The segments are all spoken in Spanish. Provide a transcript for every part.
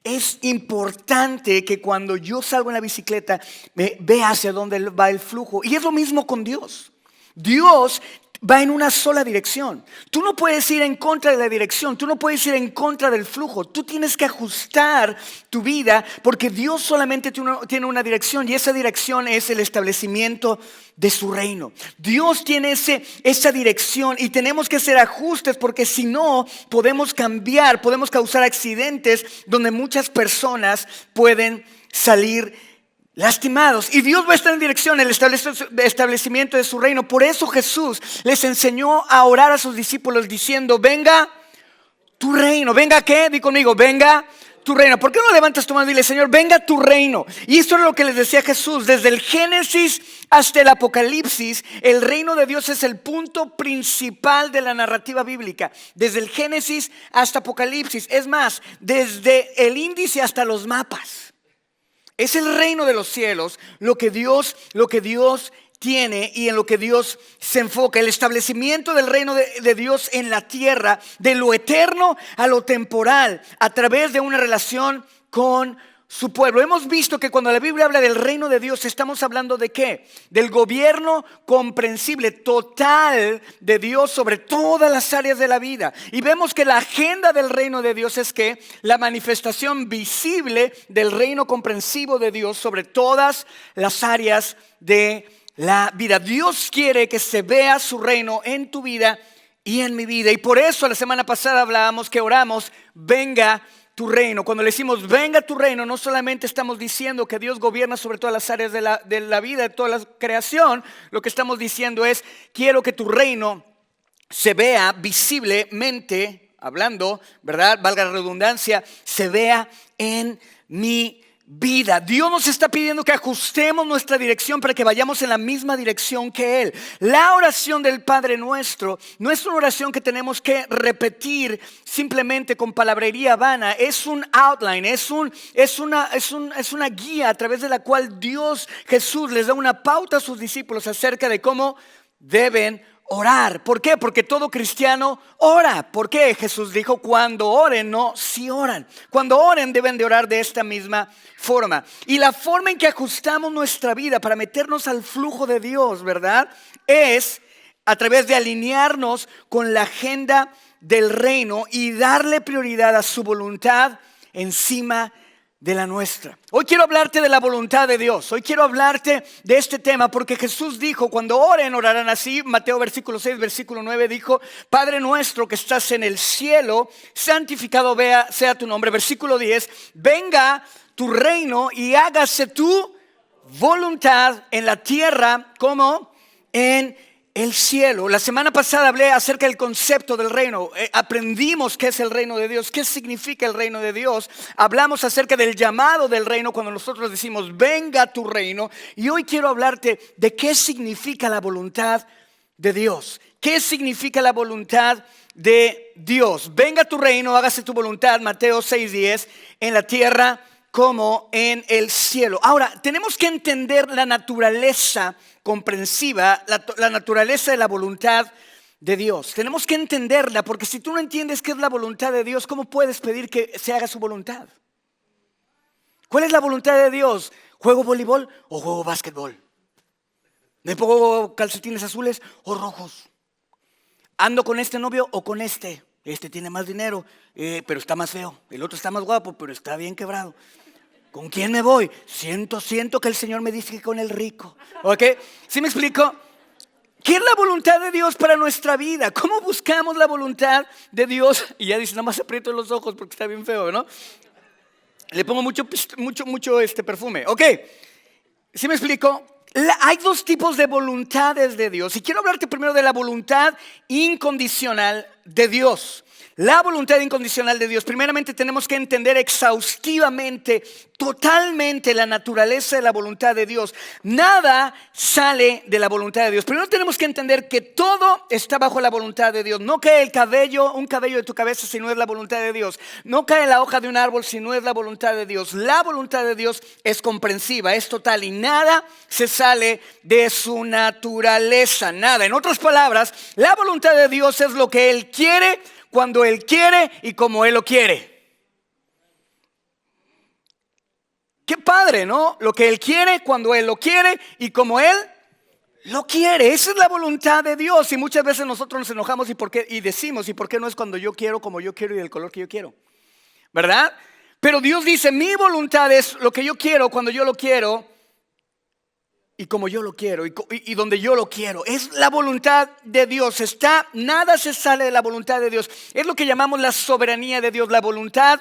Es importante que cuando yo salgo en la bicicleta vea hacia dónde va el flujo. Y es lo mismo con Dios. Dios va en una sola dirección. Tú no puedes ir en contra de la dirección, tú no puedes ir en contra del flujo. Tú tienes que ajustar tu vida porque Dios solamente tiene una dirección y esa dirección es el establecimiento de su reino. Dios tiene esa dirección y tenemos que hacer ajustes porque si no podemos cambiar, podemos causar accidentes donde muchas personas pueden salir lastimados. Y Dios va a estar en dirección el establecimiento de su reino. Por eso Jesús les enseñó a orar a sus discípulos diciendo: venga tu reino. ¿Venga qué? Di conmigo, venga tu reino. ¿Por qué no levantas tu mano y dile: Señor, venga tu reino? Y esto es lo que les decía Jesús. Desde el Génesis hasta el Apocalipsis, el reino de Dios es el punto principal de la narrativa bíblica. Desde el Génesis hasta Apocalipsis. Es más, desde el índice hasta los mapas. Es el reino de los cielos lo que Dios tiene y en lo que Dios se enfoca. El establecimiento del reino de Dios en la tierra, de lo eterno a lo temporal, a través de una relación con su pueblo. Hemos visto que cuando la Biblia habla del reino de Dios, estamos hablando de ¿qué? Del gobierno comprensible, total de Dios sobre todas las áreas de la vida. Y vemos que la agenda del reino de Dios es que la manifestación visible del reino comprensivo de Dios sobre todas las áreas de la vida. Dios quiere que se vea su reino en tu vida y en mi vida. Y por eso la semana pasada hablábamos que oramos: venga tu reino. Cuando le decimos venga tu reino, no solamente estamos diciendo que Dios gobierna sobre todas las áreas de la vida, de toda la creación. Lo que estamos diciendo es: quiero que tu reino se vea visiblemente, hablando, ¿verdad? Valga la redundancia, se vea en mi vida. Dios nos está pidiendo que ajustemos nuestra dirección para que vayamos en la misma dirección que Él. La oración del Padre Nuestro no es una oración que tenemos que repetir simplemente con palabrería vana. Es un outline, es una guía a través de la cual Dios, Jesús, les da una pauta a sus discípulos acerca de cómo deben orar. ¿Por qué? Porque todo cristiano ora. ¿Por qué? Jesús dijo: cuando oren, no si oran. Cuando oren deben de orar de esta misma forma. Y la forma en que ajustamos nuestra vida para meternos al flujo de Dios, ¿verdad? Es a través de alinearnos con la agenda del reino y darle prioridad a su voluntad encima de la nuestra. Hoy quiero hablarte de la voluntad de Dios. Hoy quiero hablarte de este tema porque Jesús dijo: cuando oren, orarán así. Mateo versículo 6, versículo 9 dijo: Padre nuestro que estás en el cielo, santificado sea tu nombre. Versículo 10, venga tu reino y hágase tu voluntad en la tierra como en el cielo. La semana pasada hablé acerca del concepto del reino. Aprendimos qué es el reino de Dios, qué significa el reino de Dios. Hablamos acerca del llamado del reino cuando nosotros decimos venga tu reino. Y hoy quiero hablarte de qué significa la voluntad de Dios. ¿Qué significa la voluntad de Dios? Venga tu reino, hágase tu voluntad, Mateo 6:10, en la tierra como en el cielo. Ahora, tenemos que entender la naturaleza comprensiva, la naturaleza de la voluntad de Dios. Tenemos que entenderla, porque si tú no entiendes qué es la voluntad de Dios, ¿cómo puedes pedir que se haga su voluntad? ¿Cuál es la voluntad de Dios? ¿Juego voleibol o juego básquetbol? ¿Me pongo calcetines azules o rojos? ¿Ando con este novio o con este? Este tiene más dinero, pero está más feo. El otro está más guapo, pero está bien quebrado. ¿Con quién me voy? Siento que el Señor me dice que con el rico. ¿Ok? ¿Sí me explico? ¿Qué es la voluntad de Dios para nuestra vida? ¿Cómo buscamos la voluntad de Dios? Y ya dice, nada más aprieto los ojos porque está bien feo, ¿no? Le pongo mucho perfume. ¿Ok? ¿Sí me explico? Hay dos tipos de voluntades de Dios. Y quiero hablarte primero de la voluntad incondicional de Dios. La voluntad incondicional de Dios. Primeramente tenemos que entender exhaustivamente, totalmente la naturaleza de la voluntad de Dios. Nada sale de la voluntad de Dios. Primero tenemos que entender que todo está bajo la voluntad de Dios. No cae un cabello de tu cabeza si no es la voluntad de Dios. No cae la hoja de un árbol si no es la voluntad de Dios. La voluntad de Dios es comprensiva, es total y nada se sale de su naturaleza. Nada. En otras palabras, la voluntad de Dios es lo que Él quiere, cuando Él quiere y como Él lo quiere. qué padre, ¿no? Lo que Él quiere, cuando Él lo quiere y como Él lo quiere. Esa es la voluntad de Dios. Y muchas veces nosotros nos enojamos y decimos, ¿y por qué no es cuando yo quiero, como yo quiero y del color que yo quiero? ¿Verdad? Pero Dios dice, mi voluntad es lo que yo quiero, cuando yo lo quiero y como yo lo quiero y donde yo lo quiero. Es la voluntad de Dios. Nada se sale de la voluntad de Dios. Es lo que llamamos la soberanía de Dios, la voluntad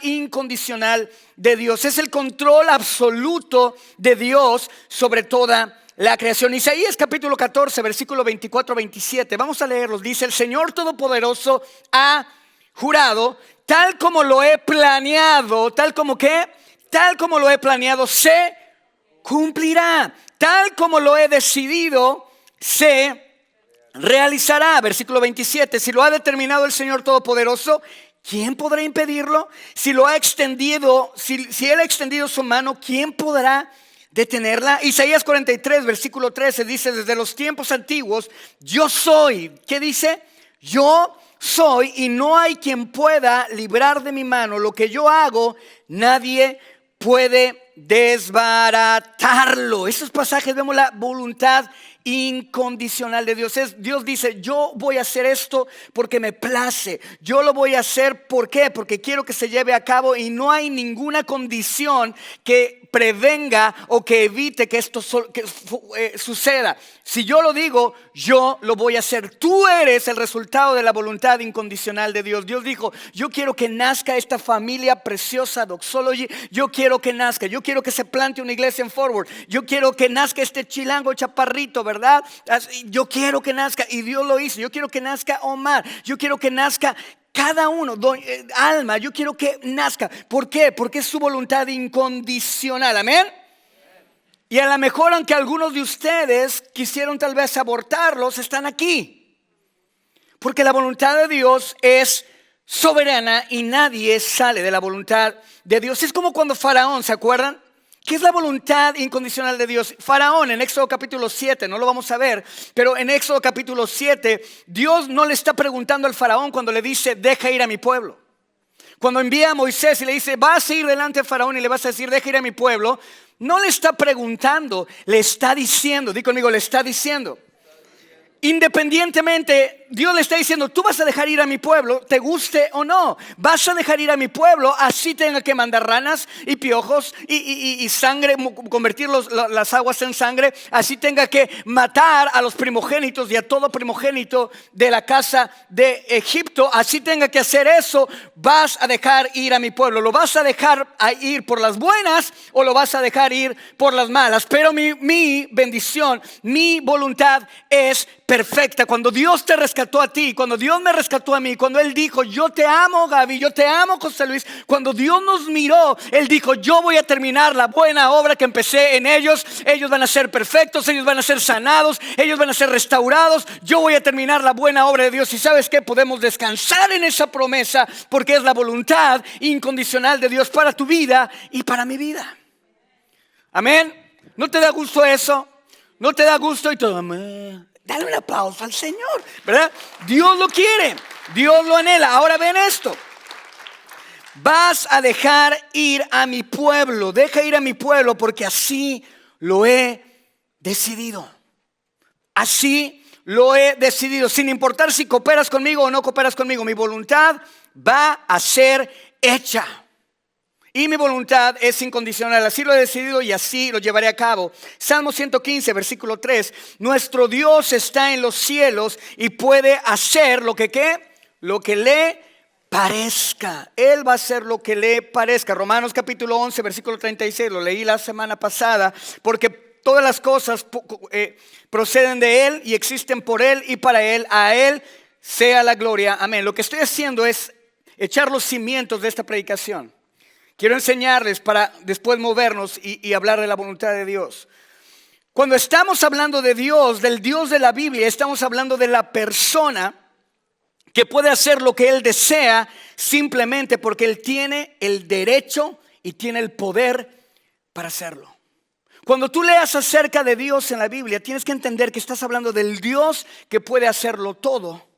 incondicional de Dios. Es el control absoluto de Dios sobre toda la creación. Isaías capítulo 14, versículo 24-27. Vamos a leerlos. Dice, el Señor Todopoderoso ha jurado, tal como lo he planeado, tal como lo he planeado, se cumplirá, tal como lo he decidido, se realizará. Versículo 27, si lo ha determinado el Señor Todopoderoso, ¿quién podrá impedirlo? Si lo ha extendido, si Él ha extendido su mano, ¿quién podrá detenerla? Isaías 43, versículo 13 dice, desde los tiempos antiguos, yo soy, ¿qué dice? Yo soy y no hay quien pueda librar de mi mano. Lo que yo hago, nadie puede desbaratarlo. Esos pasajes vemos la voluntad incondicional de Dios. Dios dice, yo voy a hacer esto porque me place. Yo lo voy a hacer, ¿por qué? Porque quiero que se lleve a cabo y no hay ninguna condición que prevenga o que evite que esto suceda. Si yo lo digo, yo lo voy a hacer. Tú eres el resultado de la voluntad incondicional de Dios. Dios dijo, yo quiero que nazca esta familia preciosa Doxology. Yo quiero que nazca. Yo quiero que se plante una iglesia en Forward. Yo quiero que nazca este chilango chaparrito, ¿verdad? Yo quiero que nazca. Y Dios lo hizo. Yo quiero que nazca Omar. Yo quiero que nazca cada uno, Alma, yo quiero que nazca. ¿Por qué? Porque es su voluntad incondicional. Amén. Y a lo mejor, aunque algunos de ustedes quisieron tal vez abortarlos, están aquí. Porque la voluntad de Dios es soberana y nadie sale de la voluntad de Dios. Es como cuando Faraón, ¿se acuerdan? ¿Qué es la voluntad incondicional de Dios? Faraón en Éxodo capítulo 7, no lo vamos a ver, pero en Éxodo capítulo 7, Dios no le está preguntando al Faraón cuando le dice, deja ir a mi pueblo. Cuando envía a Moisés y le dice, vas a ir delante de Faraón y le vas a decir, deja ir a mi pueblo, no le está preguntando, le está diciendo, di conmigo, le está diciendo. Independientemente, Dios le está diciendo, tú vas a dejar ir a mi pueblo, te guste o no. Vas a dejar ir a mi pueblo, así tenga que mandar ranas y piojos y sangre, convertir las aguas en sangre. Así tenga que matar a los primogénitos y a todo primogénito de la casa de Egipto. Así tenga que hacer eso, vas a dejar ir a mi pueblo. ¿Lo vas a dejar ir por las buenas o lo vas a dejar ir por las malas? Pero mi bendición, mi voluntad es perfecta. Cuando Dios te rescató a ti, cuando Dios me rescató a mí, cuando Él dijo, yo te amo Gaby, yo te amo José Luis, cuando Dios nos miró, Él dijo, yo voy a terminar la buena obra que empecé en ellos. Ellos van a ser perfectos, ellos van a ser sanados, ellos van a ser restaurados. Yo voy a terminar la buena obra de Dios. Y ¿sabes qué? Podemos descansar en esa promesa porque es la voluntad incondicional de Dios para tu vida y para mi vida. Amén. ¿No te da gusto eso? ¿No te da gusto? Y todo, amén. Dale un aplauso al Señor, ¿verdad? Dios lo quiere, Dios lo anhela. Ahora ven esto. Vas a dejar ir a mi pueblo. Deja ir a mi pueblo porque así lo he decidido. Así lo he decidido. Sin importar si cooperas conmigo o no cooperas conmigo, mi voluntad va a ser hecha. Y mi voluntad es incondicional, así lo he decidido y así lo llevaré a cabo. Salmo 115, versículo 3. Nuestro Dios está en los cielos y puede hacer lo que ¿qué? Lo que le parezca. Él va a hacer lo que le parezca. Romanos capítulo 11, versículo 36, lo leí la semana pasada. Porque todas las cosas proceden de Él y existen por Él y para Él. A Él sea la gloria. Amén. Lo que estoy haciendo es echar los cimientos de esta predicación. Quiero enseñarles para después movernos y hablar de la voluntad de Dios. Cuando estamos hablando de Dios, del Dios de la Biblia, estamos hablando de la persona que puede hacer lo que Él desea simplemente porque Él tiene el derecho y tiene el poder para hacerlo. Cuando tú leas acerca de Dios en la Biblia, tienes que entender que estás hablando del Dios que puede hacerlo todo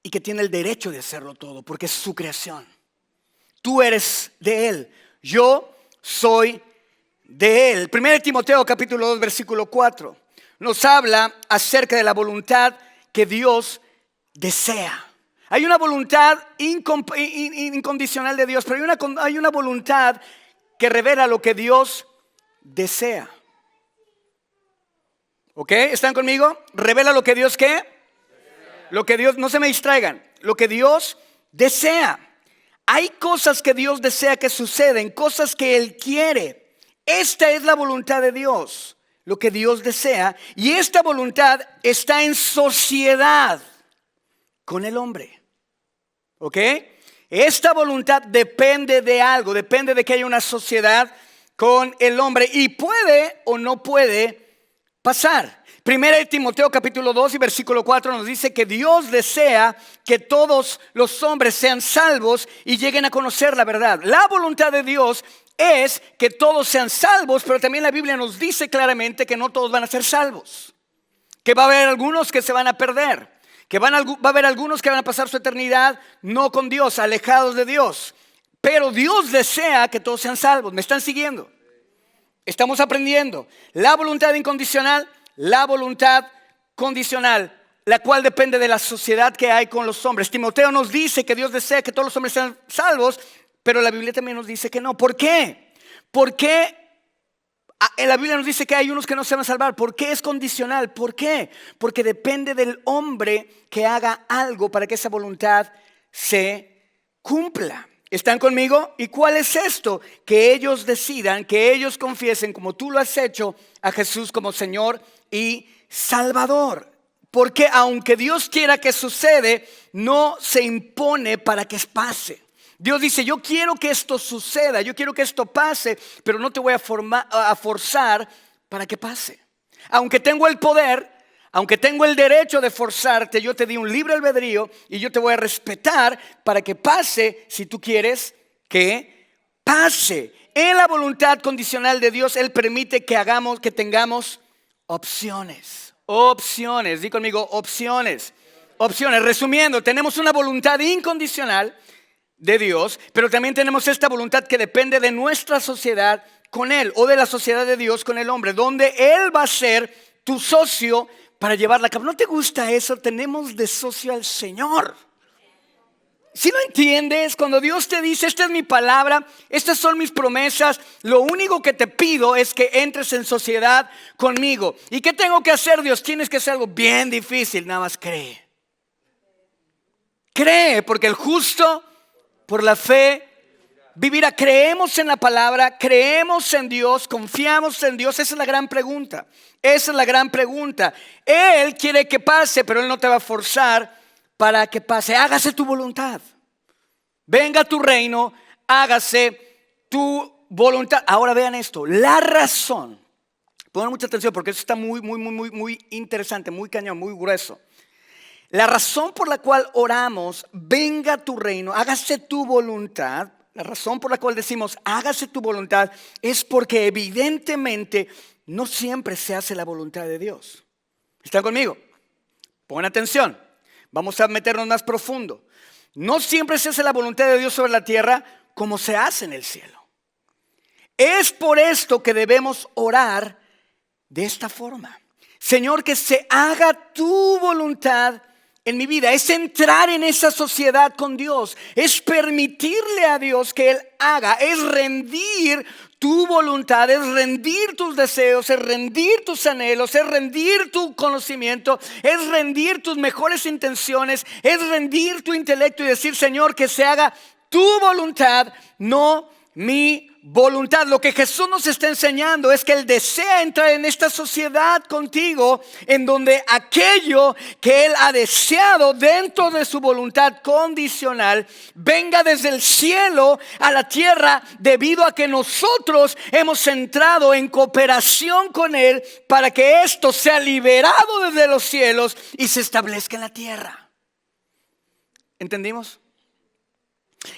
y que tiene el derecho de hacerlo todo porque es su creación. tú eres de Él, yo soy de Él. 1 Timoteo capítulo 2 versículo 4 nos habla acerca de la voluntad que Dios desea. Hay una voluntad incondicional de Dios, pero hay una voluntad que revela lo que Dios desea. ¿Ok? ¿Están conmigo? Revela lo que Dios ¿qué? Lo que Dios, no se me distraigan, lo que Dios desea. Hay cosas que Dios desea que suceden, cosas que Él quiere. Esta es la voluntad de Dios, lo que Dios desea. Y esta voluntad está en sociedad con el hombre. ¿Ok? Esta voluntad depende de algo, depende de que haya una sociedad con el hombre y puede o no puede pasar. 1 Timoteo capítulo 2 y versículo 4 nos dice que Dios desea que todos los hombres sean salvos y lleguen a conocer la verdad. La voluntad de Dios es que todos sean salvos, pero también la Biblia nos dice claramente que no todos van a ser salvos. Que va a haber algunos que se van a perder. Que va a haber algunos que van a pasar su eternidad no con Dios, alejados de Dios. Pero Dios desea que todos sean salvos. ¿Me están siguiendo? Estamos aprendiendo. La voluntad incondicional, la voluntad condicional, la cual depende de la sociedad que hay con los hombres. Timoteo nos dice que Dios desea que todos los hombres sean salvos, pero la Biblia también nos dice que no. ¿Por qué? ¿Por qué? En la Biblia nos dice que hay unos que no se van a salvar. ¿Por qué es condicional? ¿Por qué? Porque depende del hombre que haga algo para que esa voluntad se cumpla. ¿Están conmigo? ¿Y cuál es esto? Que ellos decidan, que ellos confiesen, como tú lo has hecho, a Jesús como Señor y Salvador. Porque aunque Dios quiera que sucede, no se impone para que pase. Dios dice, yo quiero que esto suceda, yo quiero que esto pase, pero no te voy a forzar para que pase. Aunque tengo el poder, aunque tengo el derecho de forzarte, yo te di un libre albedrío y yo te voy a respetar para que pase si tú quieres que pase. En la voluntad condicional de Dios, Él permite que tengamos opciones. Opciones, di conmigo, opciones. Opciones, resumiendo, tenemos una voluntad incondicional de Dios, pero también tenemos esta voluntad que depende de nuestra sociedad con Él o de la sociedad de Dios con el hombre, donde Él va a ser tu socio para llevarla a cabo. ¿No te gusta eso? Tenemos de socio al Señor. Si no entiendes, cuando Dios te dice, esta es mi palabra, estas son mis promesas, lo único que te pido es que entres en sociedad conmigo. ¿Y qué tengo que hacer, Dios? Tienes que hacer algo bien difícil, nada más cree. Cree, porque el justo por la fe vivirá. Creemos en la palabra, creemos en Dios, confiamos en Dios. Esa es la gran pregunta. Esa es la gran pregunta. Él quiere que pase, pero Él no te va a forzar para que pase. Hágase tu voluntad. Venga tu reino, hágase tu voluntad. Ahora vean esto. La razón. Pongan mucha atención porque eso está muy interesante, muy cañón, muy grueso. La razón por la cual oramos, venga tu reino, hágase tu voluntad. La razón por la cual decimos, hágase tu voluntad, es porque evidentemente no siempre se hace la voluntad de Dios. ¿Están conmigo? Pongan atención. Vamos a meternos más profundo. No siempre se hace la voluntad de Dios sobre la tierra como se hace en el cielo. Es por esto que debemos orar de esta forma. Señor, que se haga tu voluntad en mi vida. Es entrar en esa sociedad con Dios. Es permitirle a Dios que Él haga. Es rendir tu voluntad. Es rendir tus deseos. Es rendir tus anhelos. Es rendir tu conocimiento. Es rendir tus mejores intenciones. Es rendir tu intelecto y decir, Señor, que se haga tu voluntad, no mi voluntad. Lo que Jesús nos está enseñando es que Él desea entrar en esta sociedad contigo, en donde aquello que Él ha deseado dentro de su voluntad condicional venga desde el cielo a la tierra, debido a que nosotros hemos entrado en cooperación con Él para que esto sea liberado desde los cielos y se establezca en la tierra. ¿Entendimos?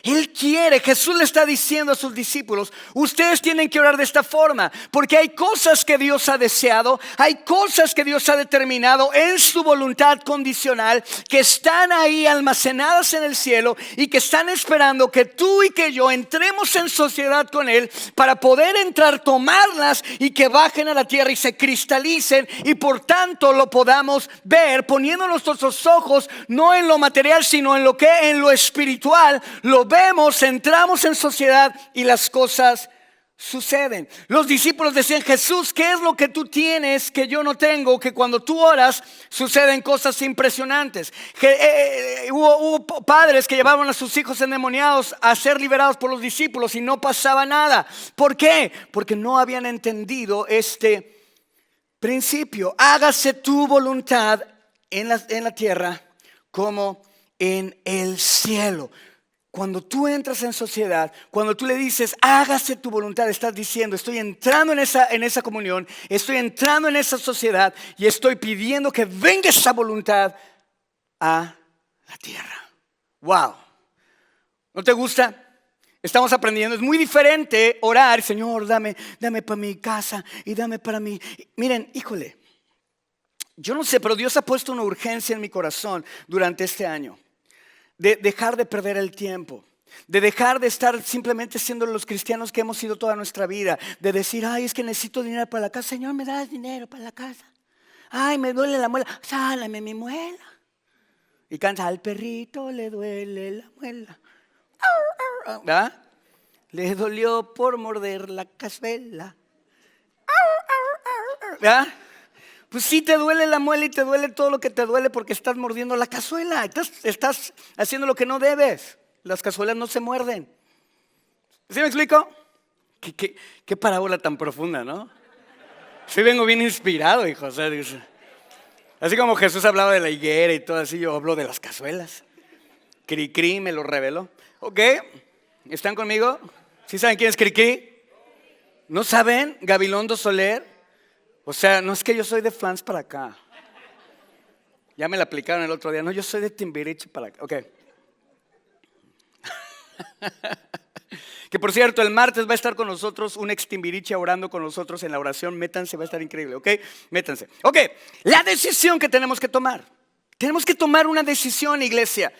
Jesús le está diciendo a sus discípulos, ustedes tienen que orar de esta forma, porque hay cosas que Dios ha deseado, hay cosas que Dios ha determinado en su voluntad condicional, que están ahí almacenadas en el cielo y que están esperando que tú y que yo entremos en sociedad con Él para poder entrar, tomarlas y que bajen a la tierra y se cristalicen y por tanto lo podamos ver, poniendo nuestros ojos no en lo material sino en lo espiritual. Lo vemos, entramos en sociedad y las cosas suceden. Los discípulos decían, Jesús, ¿qué es lo que tú tienes que yo no tengo? Que cuando tú oras suceden cosas impresionantes. Hubo padres que llevaban a sus hijos endemoniados a ser liberados por los discípulos y no pasaba nada. ¿Por qué? Porque no habían entendido este principio. Hágase tu voluntad en la tierra como en el cielo. Cuando tú entras en sociedad, cuando tú le dices, hágase tu voluntad, estás diciendo, estoy entrando en esa comunión, estoy entrando en esa sociedad y estoy pidiendo que venga esa voluntad a la tierra. Wow. ¿No te gusta? Estamos aprendiendo. Es muy diferente orar, Señor, dame para mi casa y dame para mí. Miren, híjole, yo no sé, pero Dios ha puesto una urgencia en mi corazón durante este año. De dejar de perder el tiempo, de dejar de estar simplemente siendo los cristianos que hemos sido toda nuestra vida, de decir, ay, es que necesito dinero para la casa. Señor, ¿me das dinero para la casa? Ay, me duele la muela, sálame mi muela. Y canta, al perrito le duele la muela. ¿Verdad? Le dolió por morder la cazuela. ¿Verdad? Pues sí te duele la muela y te duele todo lo que te duele porque estás mordiendo la cazuela. Estás haciendo lo que no debes. Las cazuelas no se muerden. ¿Sí me explico? Qué parábola tan profunda, ¿no? Sí vengo bien inspirado, hijo. O sea, así como Jesús hablaba de la higuera y todo así, yo hablo de las cazuelas. Cricri me lo reveló. ¿Ok? ¿Están conmigo? ¿Sí saben quién es Cricri? ¿No saben? Gabilondo Soler. O sea, no es que yo soy de Flans para acá. Ya me la aplicaron el otro día. No, yo soy de Timbiriche para acá. Ok. Que por cierto, el martes va a estar con nosotros un ex Timbiriche orando con nosotros en la oración. Métanse, va a estar increíble, ¿ok? Métanse. Ok, la decisión que tenemos que tomar. Tenemos que tomar una decisión, iglesia.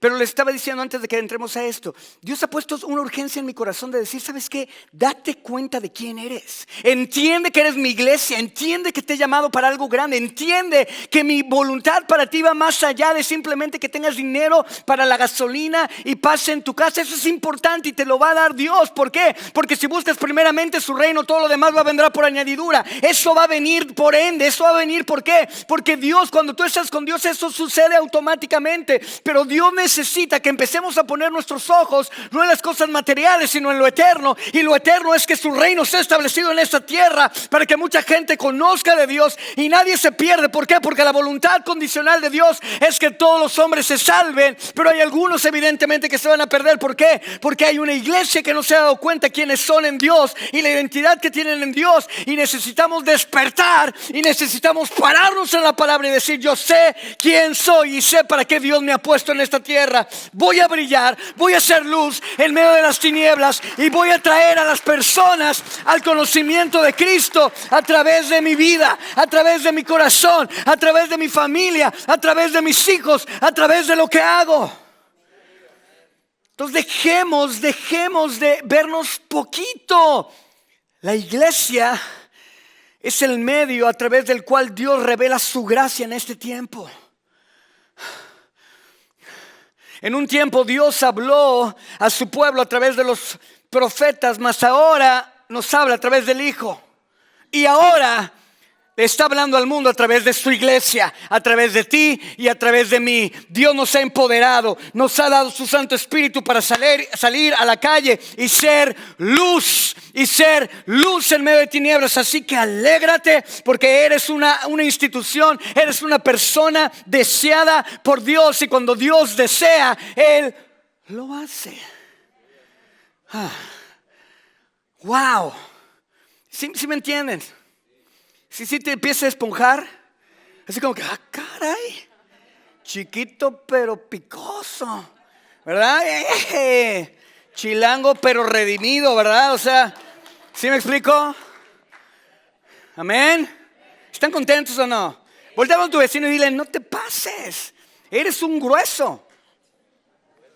Pero les estaba diciendo antes de que entremos a esto, Dios ha puesto una urgencia en mi corazón de decir, ¿sabes qué? Date cuenta de quién eres. Entiende que eres mi iglesia, entiende que te he llamado para algo grande, entiende que mi voluntad para ti va más allá de simplemente que tengas dinero para la gasolina y paz en tu casa. Eso es importante y te lo va a dar Dios. ¿Por qué? Porque si buscas primeramente su reino, todo lo demás vendrá por añadidura. Eso va a venir por ende, eso va a venir ¿por qué? Porque Dios, cuando tú estás con Dios, eso sucede automáticamente. Pero Dios necesita que empecemos a poner nuestros ojos no en las cosas materiales sino en lo eterno, y lo eterno es que su reino sea establecido en esta tierra para que mucha gente conozca de Dios y nadie se pierde. ¿Por qué? Porque la voluntad condicional de Dios es que todos los hombres se salven, pero hay algunos evidentemente que se van a perder. ¿Por qué? Porque hay una iglesia que no se ha dado cuenta quiénes son en Dios y la identidad que tienen en Dios, y necesitamos despertar y necesitamos pararnos en la palabra y decir, yo sé quién soy y sé para qué Dios me ha puesto en esta tierra. Voy a brillar, voy a ser luz en medio de las tinieblas y voy a traer a las personas al conocimiento de Cristo a través de mi vida, a través de mi corazón, a través de mi familia, a través de mis hijos, a través de lo que hago. Entonces dejemos de vernos poquito. La iglesia es el medio a través del cual Dios revela su gracia en este tiempo. En un tiempo Dios habló a su pueblo a través de los profetas, mas ahora nos habla a través del Hijo. Y ahora está hablando al mundo a través de su iglesia, a través de ti y a través de mí. Dios nos ha empoderado, nos ha dado su Santo Espíritu para salir a la calle y ser luz. Y ser luz en medio de tinieblas. Así que alégrate porque eres una institución, eres una persona deseada por Dios. Y cuando Dios desea, Él lo hace. Wow. ¿Sí me entienden? Si te empieza a esponjar, así como que, caray, chiquito pero picoso, ¿verdad? Chilango pero redimido, ¿verdad? O sea, ¿sí me explico? Amén. ¿Están contentos o no? Voltea a tu vecino y dile, no te pases, eres un grueso.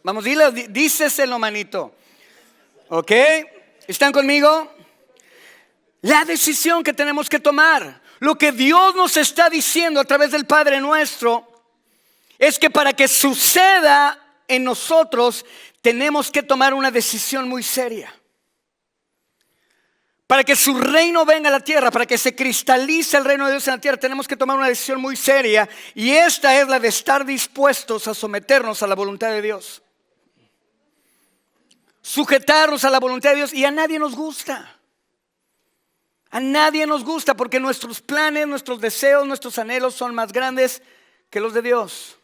Vamos, dile, díceselo, manito. ¿Ok? ¿Están conmigo? La decisión que tenemos que tomar, lo que Dios nos está diciendo a través del Padre Nuestro, es que para que suceda en nosotros, tenemos que tomar una decisión muy seria. Para que su reino venga a la tierra, para que se cristalice el reino de Dios en la tierra, tenemos que tomar una decisión muy seria. Y esta es la de estar dispuestos a someternos a la voluntad de Dios. Sujetarnos a la voluntad de Dios. Y a nadie nos gusta. A nadie nos gusta porque nuestros planes, nuestros deseos, nuestros anhelos son más grandes que los de Dios.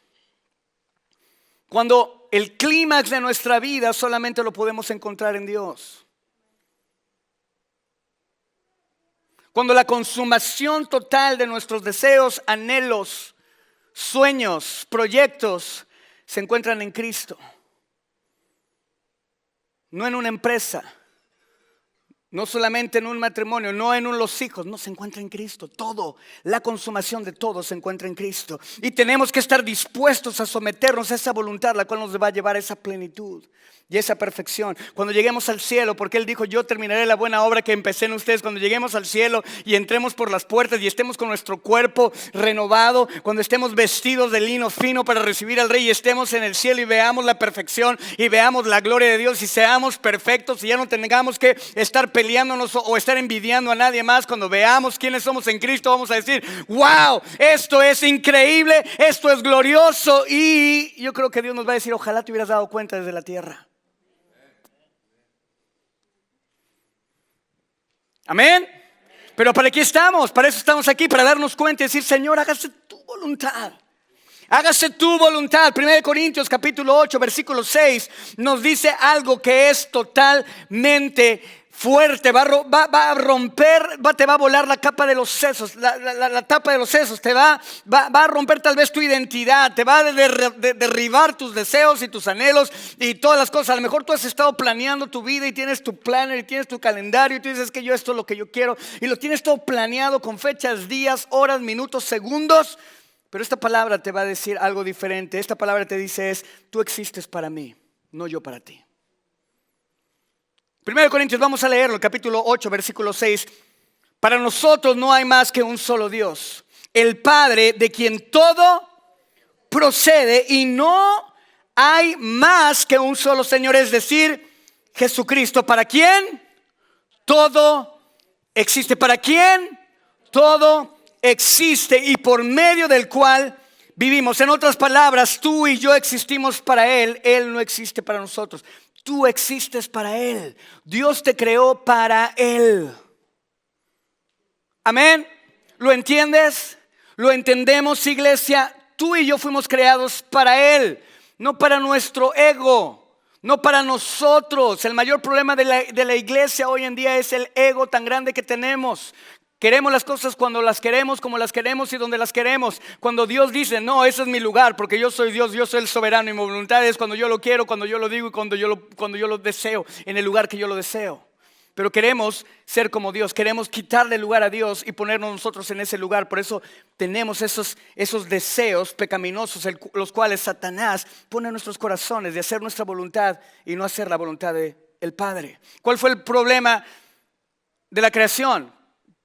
Cuando el clímax de nuestra vida solamente lo podemos encontrar en Dios. Cuando la consumación total de nuestros deseos, anhelos, sueños, proyectos se encuentran en Cristo. No en una empresa, no solamente en un matrimonio, no en los hijos, no, se encuentra en Cristo. Todo, la consumación de todo se encuentra en Cristo. Y tenemos que estar dispuestos a someternos a esa voluntad, la cual nos va a llevar a esa plenitud y esa perfección. Cuando lleguemos al cielo, porque Él dijo, yo terminaré la buena obra que empecé en ustedes. Cuando lleguemos al cielo y entremos por las puertas y estemos con nuestro cuerpo renovado, cuando estemos vestidos de lino fino para recibir al Rey y estemos en el cielo y veamos la perfección y veamos la gloria de Dios y seamos perfectos y ya no tengamos que estar peleándonos o estar envidiando a nadie más. Cuando veamos quiénes somos en Cristo, vamos a decir, wow, esto es increíble, esto es glorioso. Y yo creo que Dios nos va a decir, ojalá te hubieras dado cuenta desde la tierra. Amén. Pero para qué estamos, para eso estamos aquí, para darnos cuenta y decir, Señor, hágase tu voluntad. Hágase tu voluntad. 1 Corintios capítulo 8 versículo 6 nos dice algo que es totalmente fuerte. Va a romper, te va a volar la capa de los sesos, la tapa de los sesos. Te va a romper tal vez tu identidad. Te va a derribar tus deseos y tus anhelos y todas las cosas. A lo mejor tú has estado planeando tu vida y tienes tu planner y tienes tu calendario y tú dices que yo esto es lo que yo quiero y lo tienes todo planeado con fechas, días, horas, minutos, segundos. Pero esta palabra te va a decir algo diferente. Esta palabra te dice tú existes para mí, no yo para ti. 1 Corintios, vamos a leerlo, capítulo 8, versículo 6. Para nosotros no hay más que un solo Dios, el Padre, de quien todo procede, y no hay más que un solo Señor, es decir, Jesucristo. ¿Para quién? Todo existe. ¿Para quién? Todo existe y por medio del cual vivimos. En otras palabras, tú y yo existimos para Él. Él no existe para nosotros. Tú existes para Él. Dios te creó para Él. Amén. ¿Lo entiendes? ¿Lo entendemos, iglesia? Tú y yo fuimos creados para Él, no para nuestro ego, no para nosotros. El mayor problema de la iglesia hoy en día es el ego tan grande que tenemos. Queremos las cosas cuando las queremos, como las queremos y donde las queremos. Cuando Dios dice, no, ese es mi lugar, porque yo soy Dios, yo soy el soberano y mi voluntad es cuando yo lo quiero, cuando yo lo digo y cuando yo lo deseo, en el lugar que yo lo deseo. Pero queremos ser como Dios, queremos quitarle lugar a Dios y ponernos nosotros en ese lugar. Por eso tenemos esos deseos pecaminosos, los cuales Satanás pone en nuestros corazones de hacer nuestra voluntad y no hacer la voluntad del Padre. ¿Cuál fue el problema de la creación?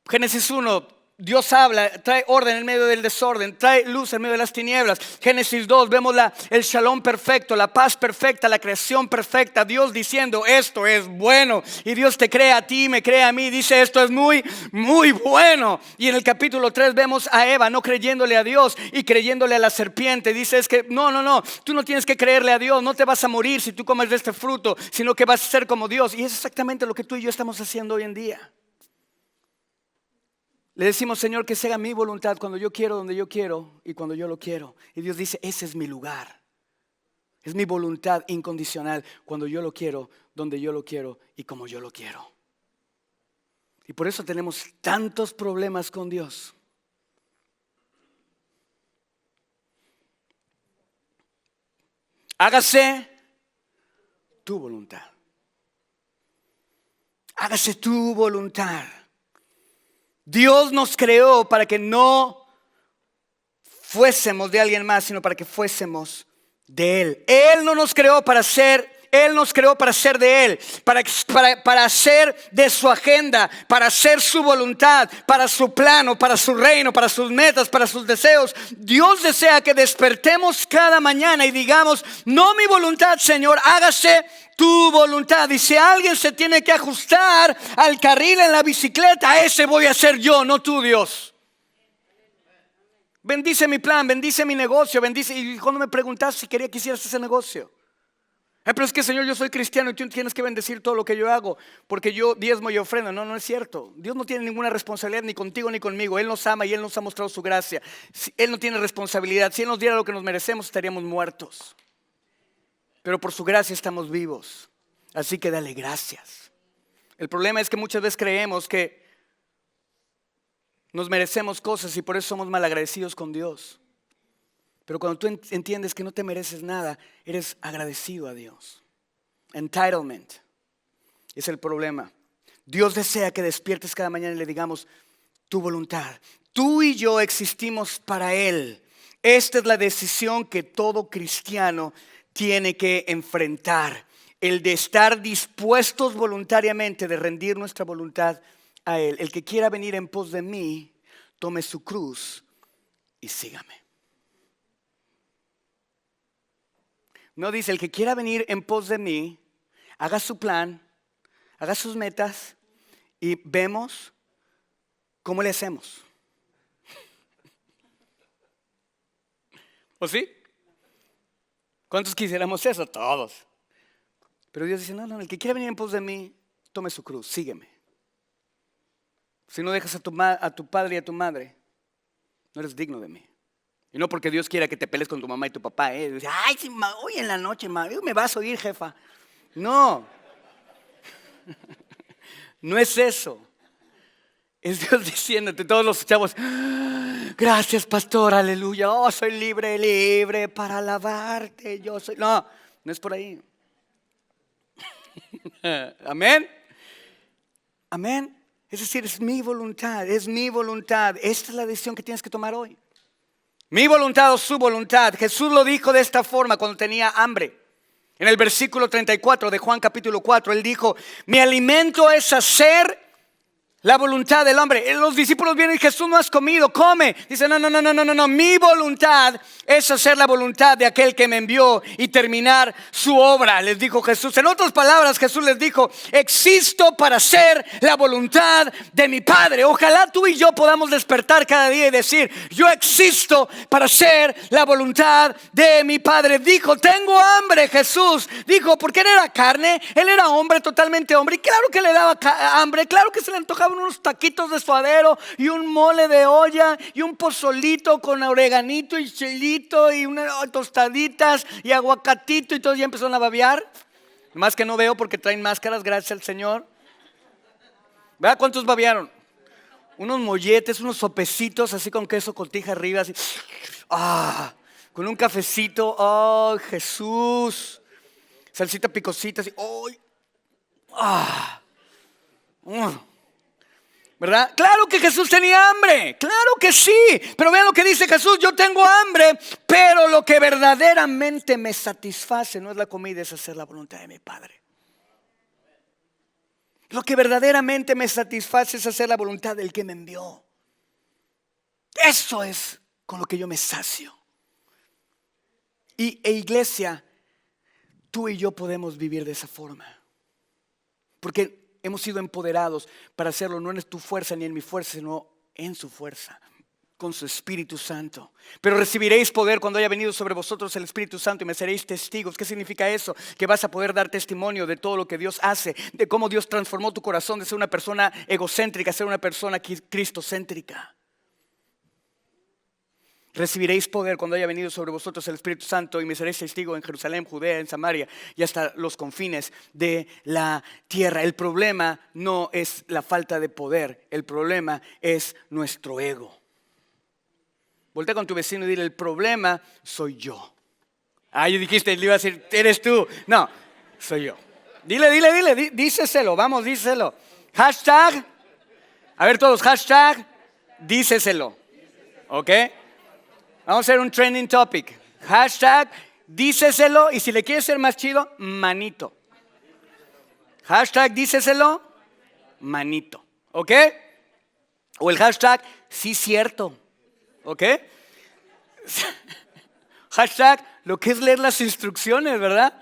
Génesis 1, Dios habla, trae orden en medio del desorden, trae luz en medio de las tinieblas. Génesis 2, vemos el shalom perfecto, la paz perfecta, la creación perfecta. Dios diciendo, esto es bueno. Y Dios te crea a ti, me crea a mí, dice, esto es muy, muy bueno. Y en el capítulo 3 vemos a Eva no creyéndole a Dios y creyéndole a la serpiente. Dice, es que no, tú no tienes que creerle a Dios, no te vas a morir si tú comes de este fruto, sino que vas a ser como Dios. Y es exactamente lo que tú y yo estamos haciendo hoy en día. Le decimos, Señor, que se haga mi voluntad cuando yo quiero, donde yo quiero y cuando yo lo quiero. Y Dios dice, ese es mi lugar. Es mi voluntad incondicional cuando yo lo quiero, donde yo lo quiero y como yo lo quiero. Y por eso tenemos tantos problemas con Dios. Hágase tu voluntad. Hágase tu voluntad. Dios nos creó para que no fuésemos de alguien más, sino para que fuésemos de Él. Él no nos creó para ser, Él nos creó para ser de Él, para hacer de su agenda, para hacer su voluntad, para su plano, para su reino, para sus metas, para sus deseos. Dios desea que despertemos cada mañana y digamos: no mi voluntad, Señor, hágase tu voluntad. Y si alguien se tiene que ajustar al carril en la bicicleta, ese voy a ser yo, no tú, Dios. Bendice mi plan, bendice mi negocio, bendice. Y cuando me preguntaste si quería que hicieras ese negocio, pero es que, Señor, yo soy cristiano y tú tienes que bendecir todo lo que yo hago, porque yo diezmo y ofrendo. No, no es cierto. Dios no tiene ninguna responsabilidad ni contigo ni conmigo. Él nos ama y Él nos ha mostrado su gracia. Él no tiene responsabilidad. Si Él nos diera lo que nos merecemos, estaríamos muertos. Pero por su gracia estamos vivos. Así que dale gracias. El problema es que muchas veces creemos que nos merecemos cosas y por eso somos malagradecidos con Dios. Pero cuando tú entiendes que no te mereces nada, eres agradecido a Dios. Entitlement es el problema. Dios desea que despiertes cada mañana y le digamos: tu voluntad. Tú y yo existimos para Él. Esta es la decisión que todo cristiano tiene que enfrentar. El de estar dispuestos voluntariamente, de rendir nuestra voluntad a Él. El que quiera venir en pos de mí, tome su cruz y sígame. No dice: el que quiera venir en pos de mí, haga su plan, haga sus metas y vemos cómo le hacemos. ¿O sí? ¿Cuántos quisiéramos eso? Todos. Pero Dios dice: no, el que quiera venir en pos de mí, tome su cruz, sígueme. Si no dejas a tu padre y a tu madre, no eres digno de mí. Y no porque Dios quiera que te pelees con tu mamá y tu papá. Dice: ay, sí, hoy en la noche, me vas a oír, jefa. No. No es eso. Es Dios diciéndote, todos los chavos: gracias, pastor, aleluya. Oh, soy libre, libre para alabarte. Yo soy. No, no es por ahí. Amén. Amén. Es decir, es mi voluntad, es mi voluntad. Esta es la decisión que tienes que tomar hoy. Mi voluntad o su voluntad. Jesús lo dijo de esta forma cuando tenía hambre. En el versículo 34 de Juan capítulo 4, Él dijo: mi alimento es hacer la voluntad del hombre. Los discípulos vienen y: Jesús, no has comido, come. Dice: no. Mi voluntad es hacer la voluntad de aquel que me envió y terminar su obra, les dijo Jesús. En otras palabras, Jesús les dijo: existo para hacer la voluntad de mi Padre. Ojalá tú y yo podamos despertar cada día y decir: yo existo para hacer la voluntad de mi Padre. Dijo: tengo hambre. Jesús dijo, porque Él era carne, Él era hombre, totalmente hombre. Y claro que le daba hambre, claro que se le antojaba unos taquitos de suadero y un mole de olla y un pozolito con oreganito y chilito y unas tostaditas y aguacatito, y todos ya empezaron a babear. Más que no veo porque traen máscaras, gracias al Señor. ¿Verdad? ¿Cuántos babearon? Unos molletes, unos sopecitos así con queso cotija arriba, así. Con un cafecito. ¡Oh, Jesús! Salsita picosita, así. ¡Oh! ¿Verdad? Claro que Jesús tenía hambre, claro que sí. Pero vean lo que dice Jesús: yo tengo hambre, pero lo que verdaderamente me satisface no es la comida, es hacer la voluntad de mi Padre. Lo que verdaderamente me satisface es hacer la voluntad del que me envió. Eso es con lo que yo me sacio. Iglesia, tú y yo podemos vivir de esa forma, porque hemos sido empoderados para hacerlo, no en tu fuerza ni en mi fuerza, sino en su fuerza, con su Espíritu Santo. Pero recibiréis poder cuando haya venido sobre vosotros el Espíritu Santo y me seréis testigos. ¿Qué significa eso? Que vas a poder dar testimonio de todo lo que Dios hace, de cómo Dios transformó tu corazón de ser una persona egocéntrica a ser una persona cristocéntrica. Recibiréis poder cuando haya venido sobre vosotros el Espíritu Santo y me seréis testigo en Jerusalén, Judea, en Samaria y hasta los confines de la tierra. El problema no es la falta de poder, el problema es nuestro ego. Voltea con tu vecino y dile: el problema soy yo. Yo dijiste, le iba a decir: eres tú. No, Soy yo. Dile, díceselo, vamos, díselo. Hashtag, a ver todos, hashtag, díceselo. ¿Ok? Vamos a hacer un trending topic. Hashtag, díceselo, y si le quieres ser más chido, manito. Hashtag, díceselo, manito. ¿Ok? O el hashtag, sí cierto. ¿Ok? Hashtag, lo que es leer las instrucciones, ¿verdad?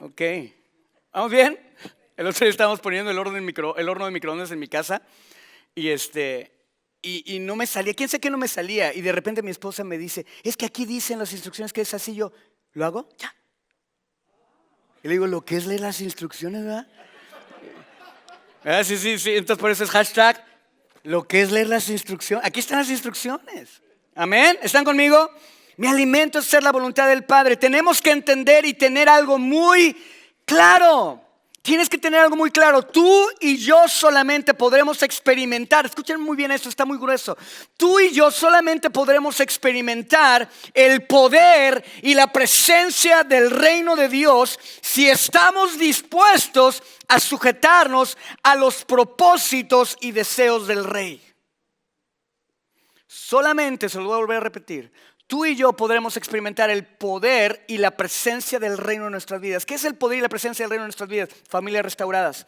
Ok. ¿Vamos bien? El otro día estábamos poniendo el horno de microondas en mi casa y no me salía. ¿Quién sabe que no me salía? Y de repente mi esposa me dice, es que aquí dicen las instrucciones que es así. Yo, ¿lo hago? Ya. Y le digo, lo que es leer las instrucciones, ¿verdad? Sí. Entonces por eso es hashtag, lo que es leer las instrucciones. Aquí están las instrucciones. Amén. ¿Están conmigo? Mi alimento es hacer la voluntad del Padre. Tenemos que entender y tener algo muy claro. Tienes que tener algo muy claro. Tú y yo solamente podremos experimentar. Escuchen muy bien esto, está muy grueso. Tú y yo solamente podremos experimentar el poder y la presencia del reino de Dios si estamos dispuestos a sujetarnos a los propósitos y deseos del Rey. Solamente, se lo voy a volver a repetir, tú y yo podremos experimentar el poder y la presencia del reino en nuestras vidas. ¿Qué es el poder y la presencia del reino en nuestras vidas? Familias restauradas,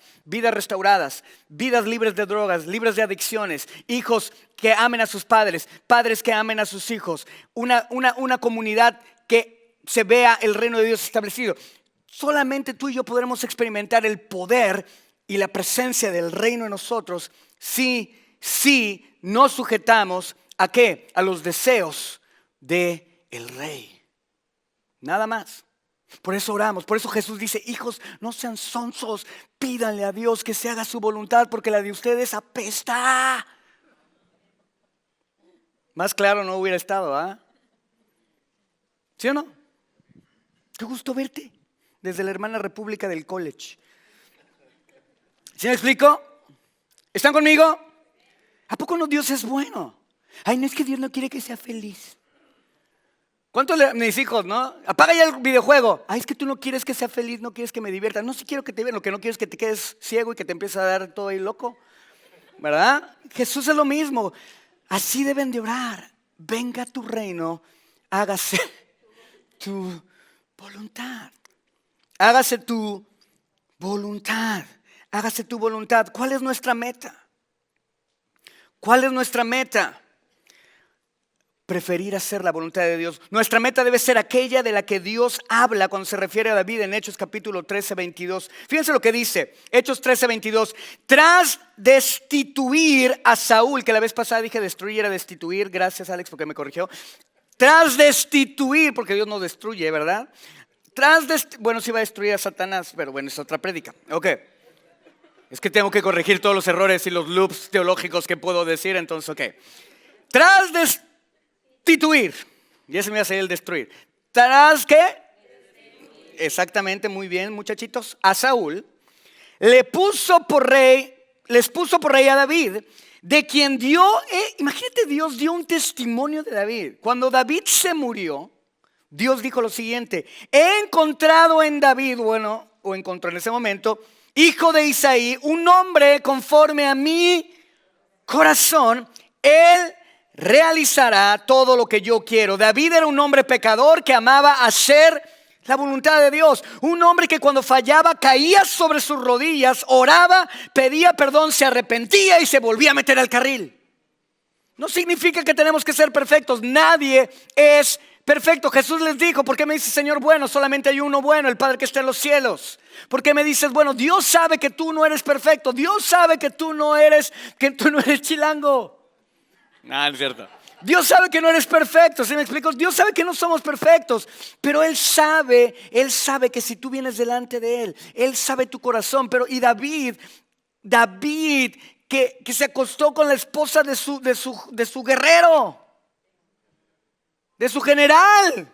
vidas libres de drogas, libres de adicciones, hijos que amen a sus padres, padres que amen a sus hijos, una comunidad que se vea el reino de Dios establecido. Solamente tú y yo podremos experimentar el poder y la presencia del reino en nosotros si nos sujetamos ¿a qué? A los deseos del Rey. Nada más. Por eso oramos. Por eso Jesús dice, hijos, no sean sonsos. Pídanle a Dios que se haga su voluntad porque la de ustedes apesta. Más claro no hubiera estado, ¿ah? ¿Sí o no? Qué gusto verte desde la hermana República del College. ¿Sí me explico? ¿Están conmigo? ¿A poco no Dios es bueno? Ay, no es que Dios no quiere que sea feliz. ¿Cuántos de mis hijos, no? Apaga ya el videojuego. Ay, es que tú no quieres que sea feliz, no quieres que me divierta. No, sí quiero que te vean, lo que no quiero es que te quedes ciego y que te empieces a dar todo ahí loco. ¿Verdad? Jesús es lo mismo. Así deben de orar. Venga tu reino, hágase tu voluntad. Hágase tu voluntad. Hágase tu voluntad. ¿Cuál es nuestra meta? ¿Cuál es nuestra meta? Preferir hacer la voluntad de Dios. Nuestra meta debe ser aquella de la que Dios habla cuando se refiere a David en Hechos capítulo 13, 22. Fíjense lo que dice, Hechos 13, 22. Tras destituir a Saúl, que la vez pasada dije destruir, era destituir. Gracias, Alex, porque me corrigió. Tras destituir, porque Dios no destruye, ¿verdad? Bueno, sí va a destruir a Satanás, pero bueno, es otra prédica. Ok. Es que tengo que corregir todos los errores y los loops teológicos que puedo decir, entonces, ok. Tras destituir, ya se me va a salir el destruir. ¿Tras qué? Exactamente, muy bien, muchachitos. A Saúl les puso por rey a David, de quien imagínate, Dios dio un testimonio de David. Cuando David se murió, Dios dijo lo siguiente: he encontrado en David, encontró en ese momento, hijo de Isaí, un hombre conforme a mi corazón. Él realizará todo lo que yo quiero. David era un hombre pecador que amaba hacer la voluntad de Dios. Un hombre que cuando fallaba caía sobre sus rodillas, oraba, pedía perdón, se arrepentía y se volvía a meter al carril. No significa que tenemos que ser perfectos. Nadie es perfecto. Jesús les dijo: ¿por qué me dices Señor bueno? Solamente hay uno bueno, el Padre que está en los cielos. ¿Por qué me dices bueno? Dios sabe que tú no eres perfecto. Dios sabe que tú no eres chilango. No, es cierto. Dios sabe que no eres perfecto, ¿sí me explico? Dios sabe que no somos perfectos, pero Él sabe que si tú vienes delante de Él sabe tu corazón. Y David que se acostó con la esposa de su guerrero, de su general.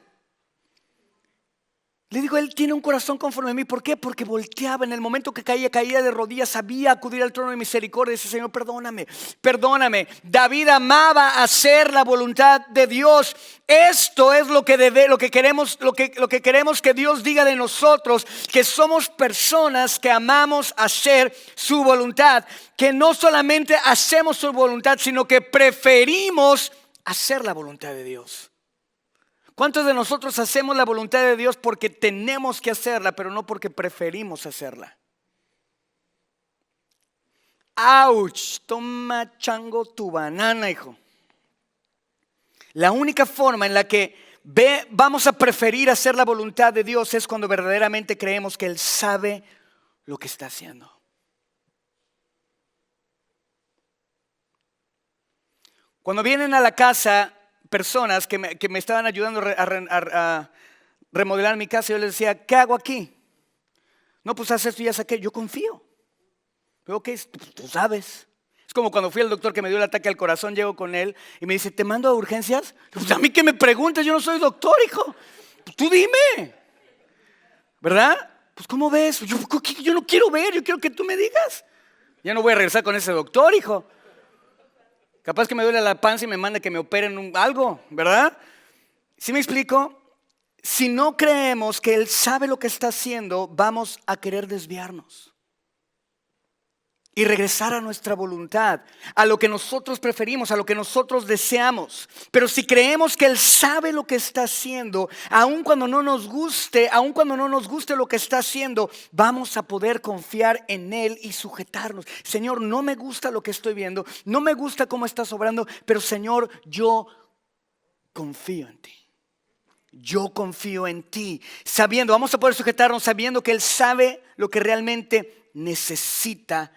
Le digo, él tiene un corazón conforme a mí. ¿Por qué? Porque volteaba en el momento que caía de rodillas, sabía acudir al trono de misericordia y decía, Señor, perdóname, perdóname. David amaba hacer la voluntad de Dios. Esto es lo que queremos, lo que queremos que Dios diga de nosotros, que somos personas que amamos hacer su voluntad, que no solamente hacemos su voluntad, sino que preferimos hacer la voluntad de Dios. ¿Cuántos de nosotros hacemos la voluntad de Dios porque tenemos que hacerla, pero no porque preferimos hacerla? ¡Auch! Toma, chango, tu banana, hijo. La única forma en la que vamos a preferir hacer la voluntad de Dios es cuando verdaderamente creemos que Él sabe lo que está haciendo. Cuando vienen a la casa personas que me estaban ayudando a remodelar mi casa, yo les decía, ¿qué hago aquí? No, pues haz esto y haz aquello. Yo confío. Pero ok, tú sabes. Es como cuando fui al doctor que me dio el ataque al corazón, llego con él y me dice, ¿te mando a urgencias? Pues a mí que me preguntas, yo no soy doctor, hijo. Tú dime. ¿Verdad? Pues ¿cómo ves? Yo no quiero ver, yo quiero que tú me digas. Ya no voy a regresar con ese doctor, hijo. Capaz que me duele la panza y me manda que me operen algo, ¿verdad? ¿Sí me explico? Si no creemos que Él sabe lo que está haciendo, vamos a querer desviarnos y regresar a nuestra voluntad, a lo que nosotros preferimos, a lo que nosotros deseamos. Pero si creemos que Él sabe lo que está haciendo, aun cuando no nos guste lo que está haciendo, vamos a poder confiar en Él y sujetarnos. Señor, no me gusta lo que estoy viendo, no me gusta cómo estás obrando, pero Señor, yo confío en ti. Yo confío en ti, sabiendo, vamos a poder sujetarnos sabiendo que Él sabe lo que realmente necesita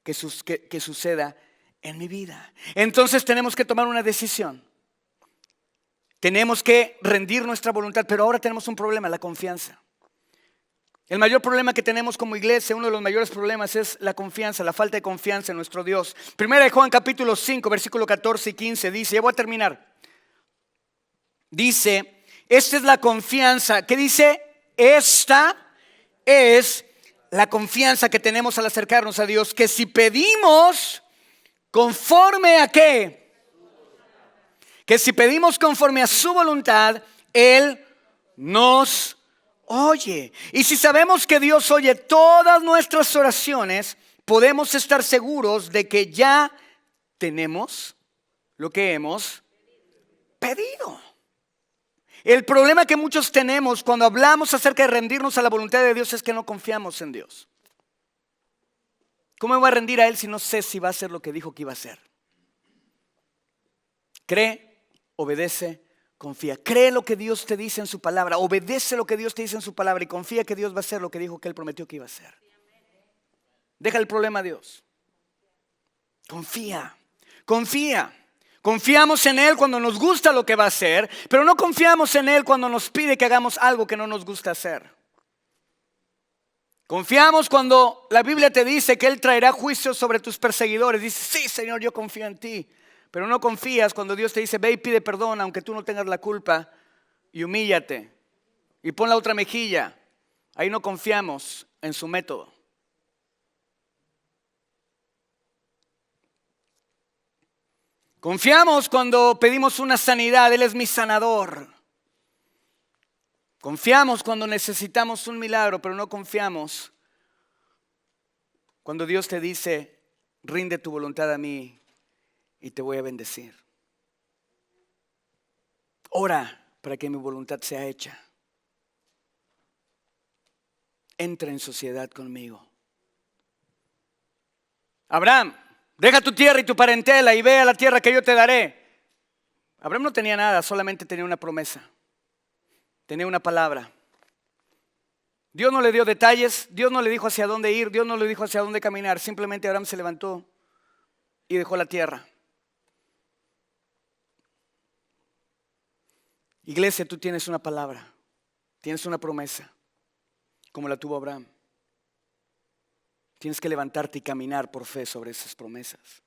que suceda en mi vida. Entonces tenemos que tomar una decisión. Tenemos que rendir nuestra voluntad, pero ahora tenemos un problema, la confianza. El mayor problema que tenemos como iglesia, uno de los mayores problemas es la confianza, la falta de confianza en nuestro Dios. Primera de Juan capítulo 5, versículo 14 y 15 dice, ya voy a terminar. Dice, esta es la confianza. ¿Qué dice? Esta es la confianza que tenemos al acercarnos a Dios, que si pedimos conforme a qué, que si pedimos conforme a su voluntad, Él nos oye. Y si sabemos que Dios oye todas nuestras oraciones, podemos estar seguros de que ya tenemos lo que hemos pedido. El problema que muchos tenemos cuando hablamos acerca de rendirnos a la voluntad de Dios es que no confiamos en Dios. ¿Cómo me voy a rendir a Él si no sé si va a hacer lo que dijo que iba a hacer? Cree, obedece, confía. Cree lo que Dios te dice en su palabra, obedece lo que Dios te dice en su palabra y confía que Dios va a hacer lo que dijo que Él prometió que iba a hacer. Deja el problema a Dios. Confía, confía. Confiamos en Él cuando nos gusta lo que va a hacer, pero no confiamos en Él cuando nos pide que hagamos algo que no nos gusta hacer. Confiamos cuando la Biblia te dice que Él traerá juicio sobre tus perseguidores. Dices, sí, Señor, yo confío en ti. Pero no confías cuando Dios te dice, ve y pide perdón aunque tú no tengas la culpa y humíllate y pon la otra mejilla. Ahí no confiamos en su método. Confiamos cuando pedimos una sanidad, Él es mi sanador. Confiamos cuando necesitamos un milagro, pero no confiamos cuando Dios te dice, rinde tu voluntad a mí y te voy a bendecir. Ora para que mi voluntad sea hecha. Entra en sociedad conmigo. Abraham, deja tu tierra y tu parentela y ve a la tierra que yo te daré. Abraham no tenía nada, solamente tenía una promesa. Tenía una palabra. Dios no le dio detalles, Dios no le dijo hacia dónde ir, Dios no le dijo hacia dónde caminar. Simplemente Abraham se levantó y dejó la tierra. Iglesia, tú tienes una palabra, tienes una promesa, como la tuvo Abraham. Tienes que levantarte y caminar por fe sobre esas promesas.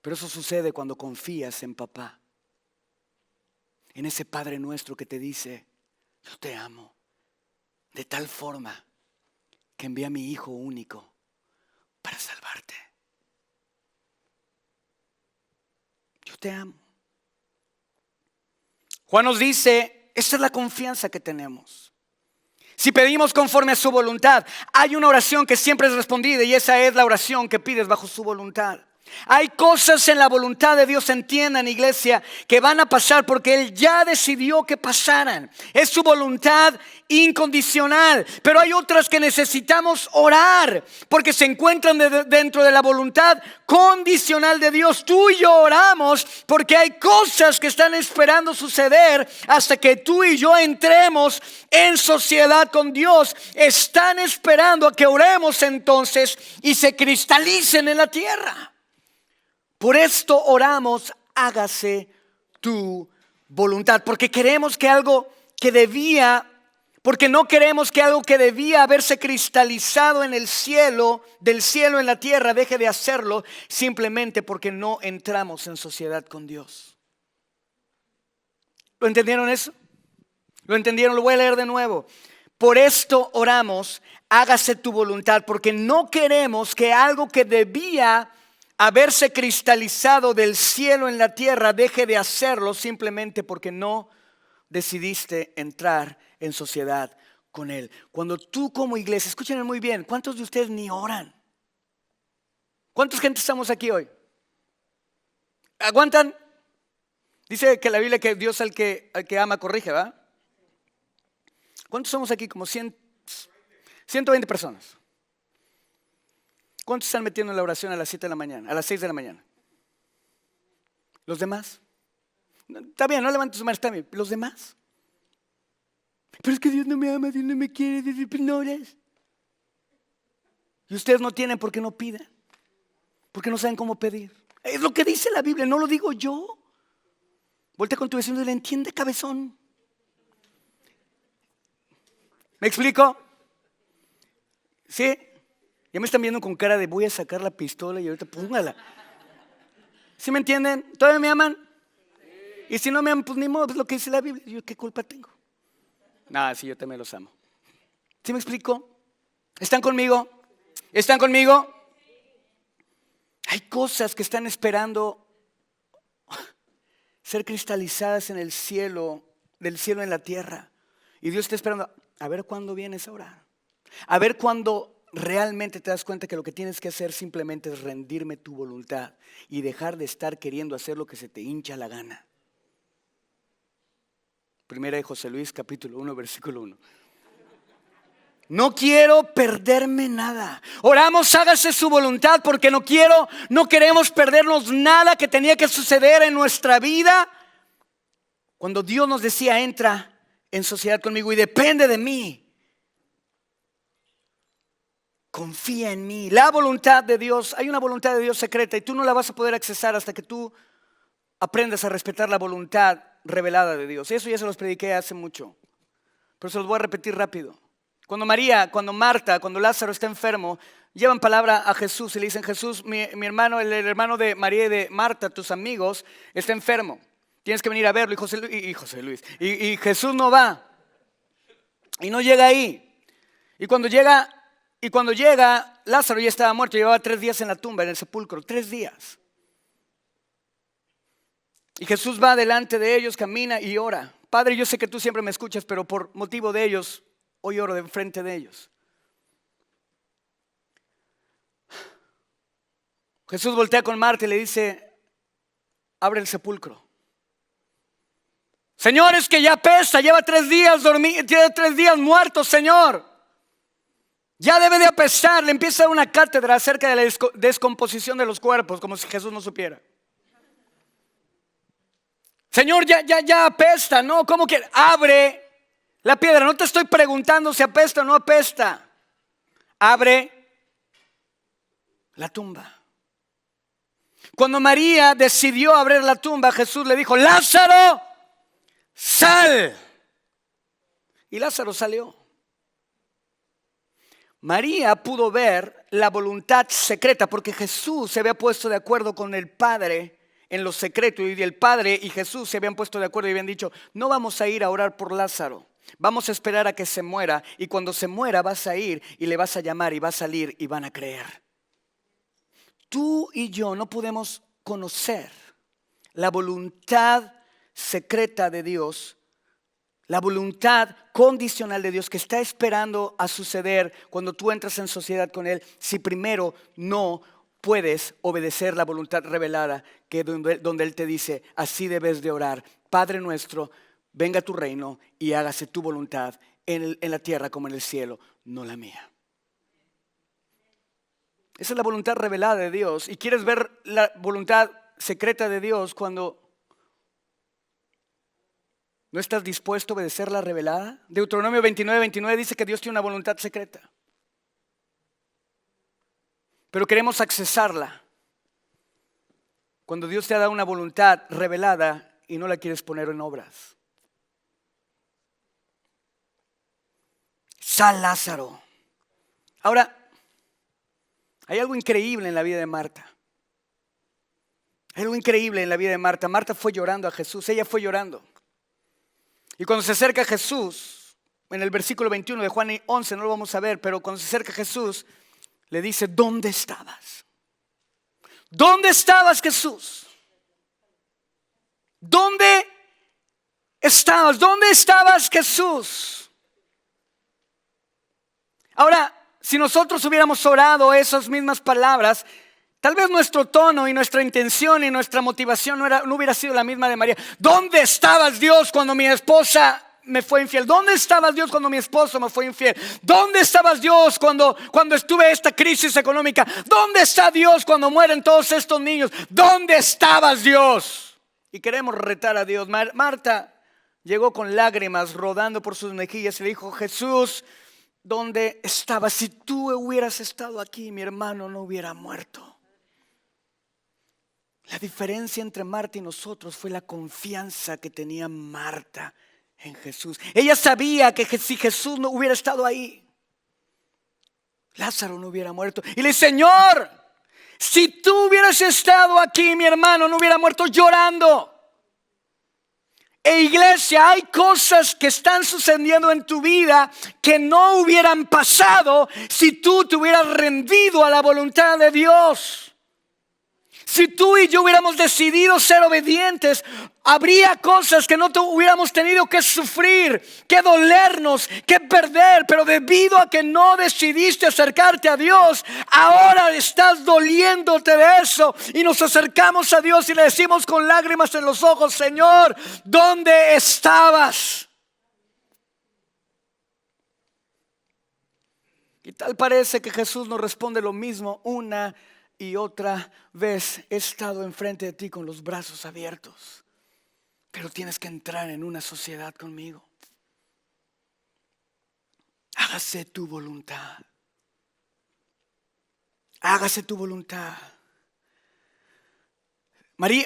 Pero eso sucede cuando confías en papá, en ese Padre nuestro que te dice, Yo te amo de tal forma que envié a mi Hijo único para salvarte. Yo te amo. Juan nos dice, esta es la confianza que tenemos. Si pedimos conforme a su voluntad, hay una oración que siempre es respondida y esa es la oración que pides bajo su voluntad. Hay cosas en la voluntad de Dios, entiendan, iglesia, que van a pasar porque Él ya decidió que pasaran. Es su voluntad incondicional, pero hay otras que necesitamos orar porque se encuentran dentro de la voluntad condicional de Dios. Tú y yo oramos porque hay cosas que están esperando suceder hasta que tú y yo entremos en sociedad con Dios. Están esperando a que oremos entonces y se cristalicen en la tierra. Por esto oramos, hágase tu voluntad, porque queremos que algo que debía, porque no queremos que algo que debía haberse cristalizado en el cielo, del cielo en la tierra, deje de hacerlo, simplemente porque no entramos en sociedad con Dios. ¿Lo entendieron eso? ¿Lo entendieron? Lo voy a leer de nuevo. Por esto oramos, hágase tu voluntad, porque no queremos que algo que debía haberse cristalizado del cielo en la tierra deje de hacerlo simplemente porque no decidiste entrar en sociedad con Él. Cuando tú como iglesia, escúchenme muy bien, ¿cuántos de ustedes ni oran? ¿Cuánta gente estamos aquí hoy? ¿Aguantan? Dice que la Biblia que Dios al que ama corrige, ¿verdad? ¿Cuántos somos aquí? Como 120 personas. ¿Cuántos están metiendo en la oración a las 7 de la mañana, a las 6 de la mañana? ¿Los demás? Está bien, no levantes su mano, está bien. ¿Los demás? Pero es que Dios no me ama, Dios no me quiere, Dios no oras. Y ustedes no tienen porque no piden, porque no saben cómo pedir. Es lo que dice la Biblia, no lo digo yo. Voltea con tu vecino y le entiende, cabezón. ¿Me explico? ¿Sí? Ya me están viendo con cara de voy a sacar la pistola y ahorita póngala. ¿Sí me entienden? ¿Todavía me aman? Y si no me aman, pues ni modo, es lo que dice la Biblia. ¿Yo qué culpa tengo? Nada, sí, yo también los amo. ¿Sí me explico? ¿Están conmigo? ¿Están conmigo? Hay cosas que están esperando ser cristalizadas en el cielo, del cielo en la tierra. Y Dios está esperando a ver cuándo vienes a orar. A ver cuándo realmente te das cuenta que lo que tienes que hacer simplemente es rendirme tu voluntad y dejar de estar queriendo hacer lo que se te hincha la gana. Primera de José Luis, capítulo 1, versículo 1. No quiero perderme nada. Oramos, hágase su voluntad, porque no queremos perdernos nada que tenía que suceder en nuestra vida. Cuando Dios nos decía, entra en sociedad conmigo y depende de mí. Confía en mí. La voluntad de Dios, hay una voluntad de Dios secreta y tú no la vas a poder accesar hasta que tú aprendas a respetar la voluntad revelada de Dios. Eso ya se los prediqué hace mucho, pero se los voy a repetir rápido. Cuando Marta, cuando Lázaro está enfermo, llevan palabra a Jesús y le dicen, Jesús, mi hermano, el hermano de María y de Marta, tus amigos, está enfermo. Tienes que venir a verlo. Y Jesús no va. Y no llega ahí. Y cuando llega, Lázaro ya estaba muerto, llevaba 3 días en la tumba, en el sepulcro, 3 días. Y Jesús va delante de ellos, camina y ora. Padre, yo sé que tú siempre me escuchas, pero por motivo de ellos, hoy oro de frente de ellos. Jesús voltea con Marta y le dice, abre el sepulcro. Señor, es que ya apesta, lleva 3 días dormido, tiene 3 días muerto, Señor. Ya debe de apestar. Le empieza a dar una cátedra acerca de la descomposición de los cuerpos, como si Jesús no supiera. Señor, ya apesta, ¿no? ¿Cómo que? Abre la piedra. No te estoy preguntando si apesta o no apesta. Abre la tumba. Cuando María decidió abrir la tumba, Jesús le dijo, Lázaro, sal. Y Lázaro salió. María pudo ver la voluntad secreta porque Jesús se había puesto de acuerdo con el Padre en lo secreto, y el Padre y Jesús se habían puesto de acuerdo y habían dicho, no vamos a ir a orar por Lázaro. Vamos a esperar a que se muera y cuando se muera vas a ir y le vas a llamar y va a salir y van a creer. Tú y yo no podemos conocer la voluntad secreta de Dios, la voluntad condicional de Dios que está esperando a suceder cuando tú entras en sociedad con Él, si primero no puedes obedecer la voluntad revelada que donde Él te dice, así debes de orar, Padre nuestro, venga tu reino y hágase tu voluntad en la tierra como en el cielo, no la mía. Esa es la voluntad revelada de Dios. Y quieres ver la voluntad secreta de Dios cuando no estás dispuesto a obedecer la revelada. Deuteronomio 29:29 dice que Dios tiene una voluntad secreta, pero queremos accesarla cuando Dios te ha dado una voluntad revelada y no la quieres poner en obras. San Lázaro. Ahora, hay algo increíble en la vida de Marta. Hay algo increíble en la vida de Marta. Marta fue llorando a Jesús, ella fue llorando. Y cuando se acerca a Jesús, en el versículo 21 de Juan 11, no lo vamos a ver, pero cuando se acerca a Jesús, le dice, ¿dónde estabas? ¿Dónde estabas, Jesús? ¿Dónde estabas? ¿Dónde estabas, Jesús? Ahora, si nosotros hubiéramos orado esas mismas palabras, tal vez nuestro tono y nuestra intención y nuestra motivación no hubiera sido la misma de María. ¿Dónde estabas, Dios, cuando mi esposa me fue infiel? ¿Dónde estabas, Dios, cuando mi esposo me fue infiel? ¿Dónde estabas, Dios, cuando estuve esta crisis económica? ¿Dónde está Dios cuando mueren todos estos niños? ¿Dónde estabas, Dios? Y queremos retar a Dios. Marta llegó con lágrimas rodando por sus mejillas y le dijo, Jesús, ¿dónde estabas? Si tú hubieras estado aquí, mi hermano no hubiera muerto. La diferencia entre Marta y nosotros fue la confianza que tenía Marta en Jesús. Ella sabía que si Jesús no hubiera estado ahí, Lázaro no hubiera muerto. Y le dice, Señor, si tú hubieras estado aquí, mi hermano no hubiera muerto llorando. E iglesia, hay cosas que están sucediendo en tu vida que no hubieran pasado si tú te hubieras rendido a la voluntad de Dios. Si tú y yo hubiéramos decidido ser obedientes, habría cosas que no hubiéramos tenido que sufrir, que dolernos, que perder. Pero debido a que no decidiste acercarte a Dios, ahora estás doliéndote de eso. Y nos acercamos a Dios y le decimos con lágrimas en los ojos, Señor, ¿dónde estabas? Y tal parece que Jesús nos responde lo mismo una y otra vez. He estado enfrente de ti con los brazos abiertos, pero tienes que entrar en una sociedad conmigo. Hágase tu voluntad. Hágase tu voluntad.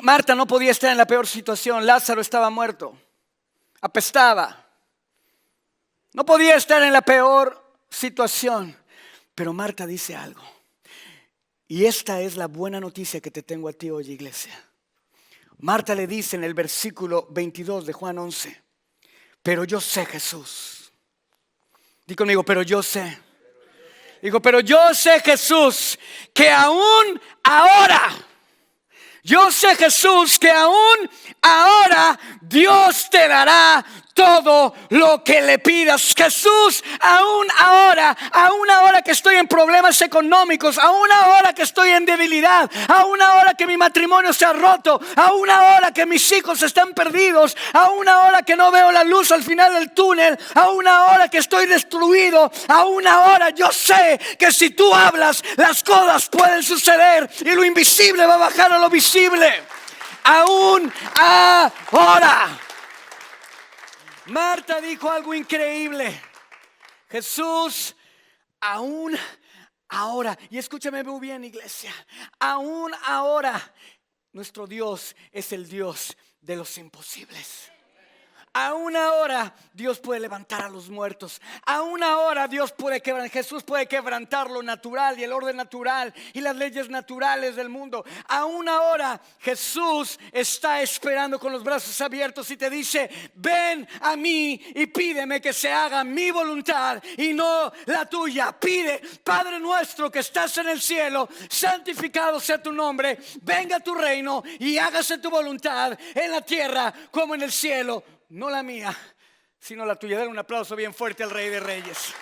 Marta no podía estar en la peor situación. Lázaro estaba muerto, apestaba. No podía estar en la peor situación. Pero Marta dice algo. Y esta es la buena noticia que te tengo a ti hoy, iglesia. Marta le dice en el versículo 22 de Juan 11, pero yo sé, Jesús. Di conmigo, pero yo sé. Digo, pero yo sé, Jesús, que aún ahora, yo sé, Jesús, que aún ahora Dios te dará todo lo que le pidas. Jesús, aún ahora que estoy en problemas económicos, aún ahora que estoy en debilidad, aún ahora que mi matrimonio se ha roto, aún ahora que mis hijos están perdidos, aún ahora que no veo la luz al final del túnel, aún ahora que estoy destruido, aún ahora yo sé que si tú hablas, las cosas pueden suceder y lo invisible va a bajar a lo visible. Aún ahora. Marta dijo algo increíble. Jesús, aún ahora, y escúchame muy bien, iglesia, aún ahora nuestro Dios es el Dios de los imposibles. A una hora Dios puede levantar a los muertos. A una hora Jesús puede quebrantar lo natural y el orden natural y las leyes naturales del mundo. A una hora Jesús está esperando con los brazos abiertos y te dice: ven a mí y pídeme que se haga mi voluntad y no la tuya. Pide: Padre nuestro que estás en el cielo, santificado sea tu nombre, venga tu reino y hágase tu voluntad en la tierra como en el cielo. No la mía, sino la tuya. Dale un aplauso bien fuerte al Rey de Reyes.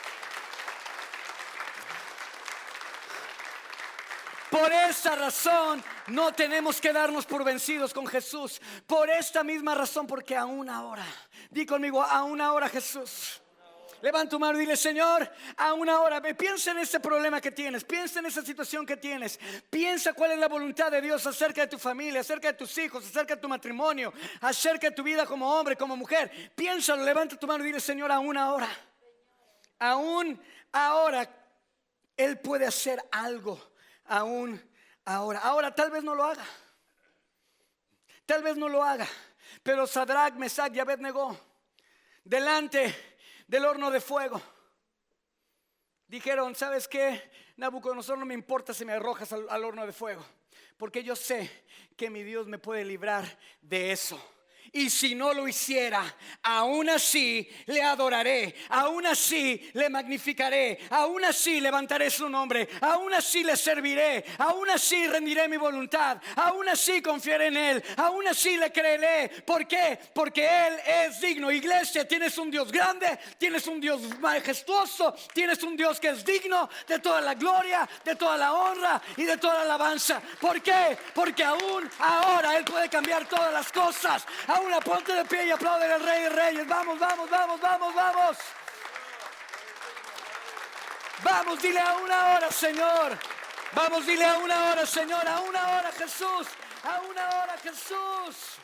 Por esta razón no tenemos que darnos por vencidos con Jesús. Por esta misma razón, porque a una hora, di conmigo, a una hora, Jesús. Levanta tu mano y dile: Señor, a una hora. Piensa en ese problema que tienes, piensa en esa situación que tienes, piensa cuál es la voluntad de Dios acerca de tu familia, acerca de tus hijos, acerca de tu matrimonio, acerca de tu vida como hombre, como mujer. Piénsalo, levanta tu mano y dile: Señor, a una hora. Aún ahora Él puede hacer algo. Aún ahora. Ahora tal vez no lo haga. Tal vez no lo haga. Pero Sadrach, Mesach y Abednego, delante del horno de fuego, dijeron: ¿sabes qué, Nabucodonosor? No me importa si me arrojas al horno de fuego, porque yo sé que mi Dios me puede librar de eso. Y si no lo hiciera, aún así le adoraré, aún así le magnificaré, aún así levantaré su nombre, aún así le serviré, aún así rendiré mi voluntad, aún así confiaré en Él, aún así le creeré. ¿Por qué? Porque Él es digno. Iglesia, tienes un Dios grande, tienes un Dios majestuoso, tienes un Dios que es digno de toda la gloria, de toda la honra y de toda la alabanza. ¿Por qué? Porque aún ahora Él puede cambiar todas las cosas. Aún ponte de pie y aplaude al Rey de Reyes. Vamos, vamos, vamos, vamos, vamos. Vamos, dile: a una hora, Señor. Vamos, dile: a una hora, Señor. A una hora, Jesús. A una hora, Jesús.